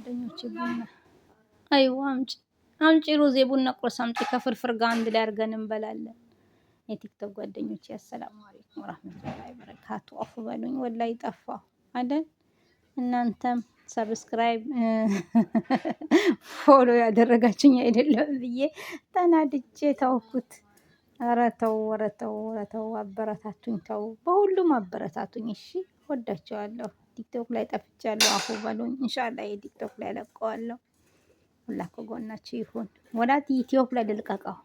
ጓደኞቼ ቡና አይዋ አምጪ ሩዝ የቡና ቁርስ አምጪ ከፍርፍር ጋር አንድ ላይ አድርገን እንበላለን። የቲክቶክ ጓደኞቼ አሰላሙ አለይኩም ወራህመቱላሂ ወበረካቱ። አፉ በሉኝ ወላሂ ጠፋሁ አይደል? እናንተም ሰብስክራይብ ፎሎ ያደረጋችሁኝ አይደለም ብዬ ተናድጄ ተውኩት። ኧረ ተው አበረታቱኝ። ተው በሁሉም አበረታቱኝ። እሺ ወዳቸዋለሁ። ቲክቶክ ላይ ጠፍቻለሁ። አፉ በሉኝ። ኢንሻአላህ የቲክቶክ ላይ ለቀዋለሁ። ሁላ ከጎናችሁ ይሁን። ወላት ዩቲዩብ ላይ ልልቀቀው።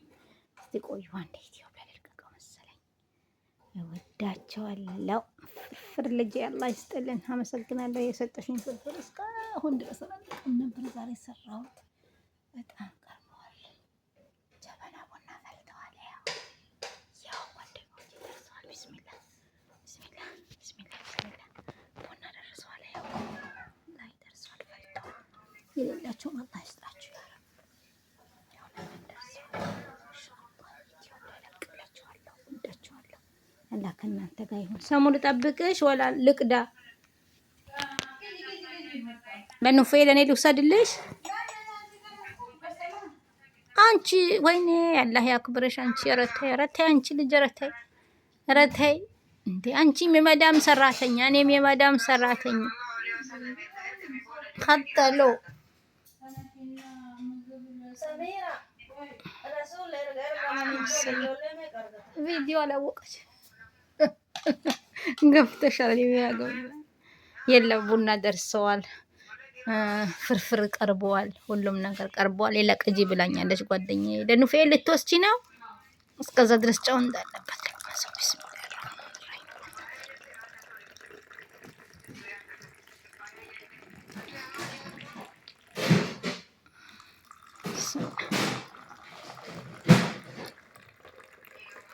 እስቲ ቆዩ አንዴ ዩቲዩብ ላይ ልልቀቀው መሰለኝ። እወዳቸዋለሁ። ፍርፍር ልጄ አላህ ይስጥልን። አመሰግናለሁ የሰጠሽኝ ፍርፍር እስካሁን ድረስ አላለቀም ነበር ዛሬ ሰራሁት። በጣም ቀርበዋል። ጀበና ቡና ፈልተዋል። ያው ጓደኞቼ ደርሰዋል። ቢስሚላህ ቡና ደርሰዋል። ያው ላይ ደርሰዋል። ፈልተዋል። የሌላቸውም አላህ ይስጣችሁ። አላህ ከእናንተ ጋር ይሁን። ሰሙን ልጠብቅሽ ወላ ልቅዳ? ለኑፌ ለኔ ልውሰድልሽ? አንቺ ወይኔ አላህ ያክብርሽ። አንቺ ረተይ አንቺ ልጅ ረተይ እንዴ! አንቺም የመዳም ሰራተኛ እኔም የመዳም ሰራተኛ ከተሎ ቪዲዮ አላወቀች ገብተሻል። የለም ቡና ደርሰዋል። ፍርፍር ቀርበዋል። ሁሉም ነገር ቀርበዋል። ሌላ ቅጂ ብላኛለች ጓደኛዬ። ለኑፌ ልትወስጂ ነው? እስከዛ ድረስ ጨው እንዳለበት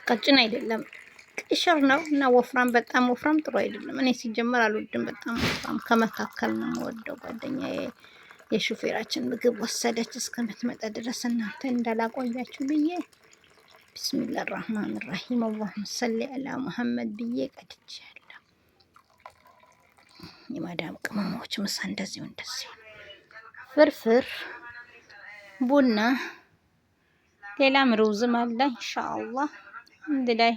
ቀጭን አይደለም ቅሽር ነው እና ወፍራም፣ በጣም ወፍራም ጥሩ አይደለም። እኔ ሲጀመር አልወድም። በጣም ወፍራም ከመካከል ነው የምወደው። ጓደኛዬ የሹፌራችን ምግብ ወሰደች እስከምትመጣ ድረስ እናንተ እንዳላቆያችሁ ብዬ ቢስሚላህ ራህማን ራሂም አላሁመ ሰሊ አላ ሙሐመድ ብዬ ቀድቻለሁ። የማዳም ቅመሞች ምሳ እንደዚሁ ፍርፍር፣ ቡና፣ ሌላም ሩዝም አለ ኢንሻአላህ አንድ ላይ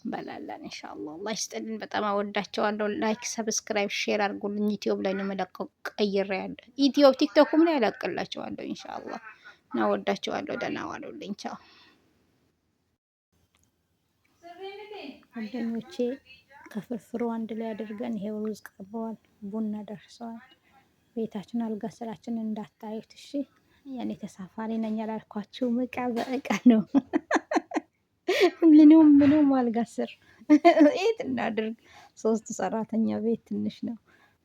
እንበላለን ኢንሻአላህ። አላህ ይስጥልን። በጣም አወዳቸዋለሁ። ላይክ፣ ሰብስክራይብ፣ ሼር አድርጉልኝ። ዩቲዩብ ላይ ነው መለቀው ቀይሬያለሁ። ዩቲዩብ ቲክቶክም ላይ ያለቅላቸዋለሁ ኢንሻአላህ። እና አወዳቸዋለሁ። ደህና ዋሉልኝ። ቻው ጓደኞቼ። ከፍርፍሩ አንድ ላይ አድርገን ይሄው ሩዝ ቀርበዋል። ቡና ደርሰዋል። ቤታችን አልጋ ስራችን እንዳታዩት እሺ። ያኔ ተሳፋሪ ነኝ ያላልኳችሁም እቃ በእቃ ነው። ምንም አልጋ ስር የት እናድርግ? 3 ሰራተኛ ቤት ትንሽ ነው።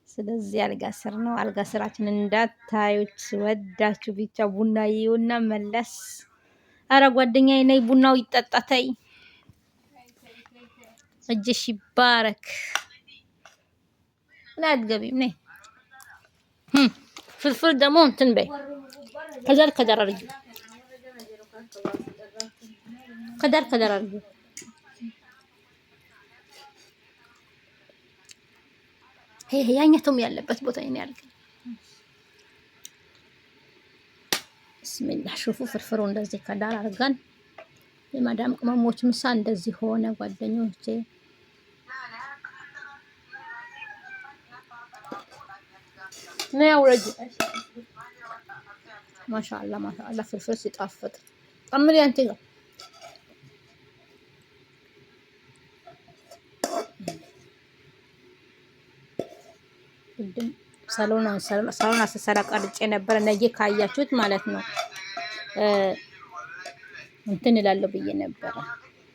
ስለዚህ አልጋ ስር ነው። አልጋ ስራችን እንዳታዩት። ወዳችሁ ብቻ ቡና ይዩና መለስ። አረ ጓደኛዬ ነይ ቡናው ይጠጣተይ። እጅሽ ይባረክ። ላይ አትገቢም ነይ። ፍርፍር ደግሞ እንትን በይ ከዳር አድርጊ። ከዳር አድርጊ። ይሄ ያኛቱም ያለበት ቦታ ይሄን ያርግ። ቢስሚላህ ሹፉ። ፍርፍሩ እንደዚህ ከዳር አድርገን የማዳም ቅመሞች ምሳ እንደዚህ ሆነ ጓደኞቼ። ነው ያውረጅ። ማሻአላህ ፍርፍር ሲጣፍጥ ጠምሪ አንቺ ጋር ቅድም ሳሎን አሰሰራ ቀርጬ ነበር። ነገ ካያችሁት ማለት ነው እንትን እላለሁ ብዬ ነበር።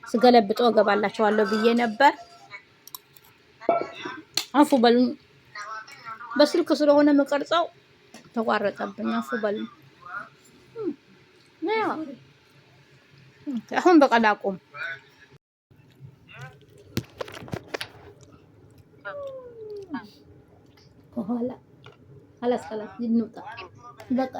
ስገለብጦ እገባላችኋለሁ ብዬ ነበር። አፉ በሉኝ። በስልክ ስለሆነ መቀርጸው ተቋረጠብኝ። አፉ በሉኝ። አሁን በቃ ላቁም። ከኋላ አላስቀላት ይንውጣ በቃ